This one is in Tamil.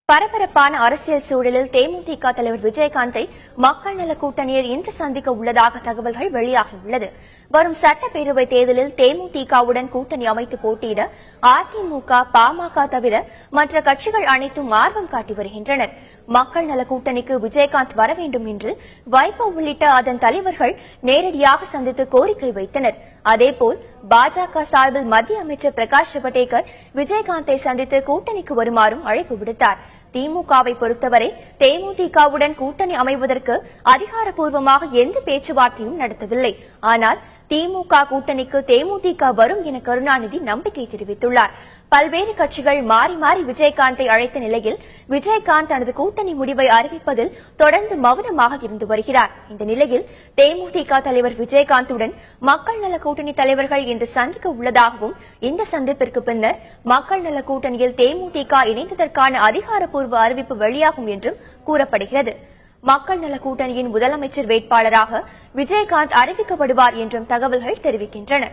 பரபரப்பான அரசியல் சூழலில் தேமுதிக தலைவர் விஜயகாந்தை மக்கள் நல கூட்டணியர் இன்று சந்திக்க உள்ளதாக தகவல்கள் வெளியாகியுள்ளது. வரும் சட்டப்பேரவை தேர்தலில் தேமுதிகவுடன் கூட்டணி அமைத்து போட்டியிட அதிமுக, பாமக தவிர மற்ற கட்சிகள் அனைத்தும் ஆர்வம் காட்டி வருகின்றனர். மக்கள் நல கூட்டணிக்கு விஜயகாந்த் வர வேண்டும் என்று வைகோ உள்ளிட்ட அதன் தலைவர்கள் நேரடியாக சந்தித்து கோரிக்கை வைத்தனர். அதேபோல் பாஜக சார்பில் மத்திய அமைச்சர் பிரகாஷ் ஜவடேகர் விஜயகாந்தை சந்தித்து கூட்டணிக்கு வருமாறும் அழைப்பு விடுத்தார். திமுகவை பொறுத்தவரை தேமுதிகவுடன் கூட்டணி அமைவதற்கு அதிகாரப்பூர்வமாக எந்த பேச்சுவார்த்தையும் நடத்தவில்லை. ஆனால் திமுக கூட்டணிக்கு தேமுதிக வரும் என கருணாநிதி நம்பிக்கை தெரிவித்துள்ளார். பல்வேறு கட்சிகள் மாறி மாறி விஜயகாந்தை அழைத்த நிலையில் விஜயகாந்த் தனது கூட்டணி முடிவை அறிவிப்பதில் தொடர்ந்து மௌனமாக இருந்து வருகிறார். இந்த நிலையில் தேமுதிக தலைவர் விஜயகாந்துடன் மக்கள் நல கூட்டணி தலைவர்கள் இன்று சந்திக்க உள்ளதாகவும், இந்த சந்திப்பிற்கு பின்னர் மக்கள் நல கூட்டணியில் தேமுதிக இணைந்ததற்கான அதிகாரப்பூர்வ அறிவிப்பு வெளியாகும் என்றும் கூறப்படுகிறது. மக்கள் நல கூட்டணியின் முதலமைச்சர் வேட்பாளராக விஜயகாந்த் அறிவிக்கப்படுவார் என்றும் தகவல்கள் தெரிவிக்கின்றன.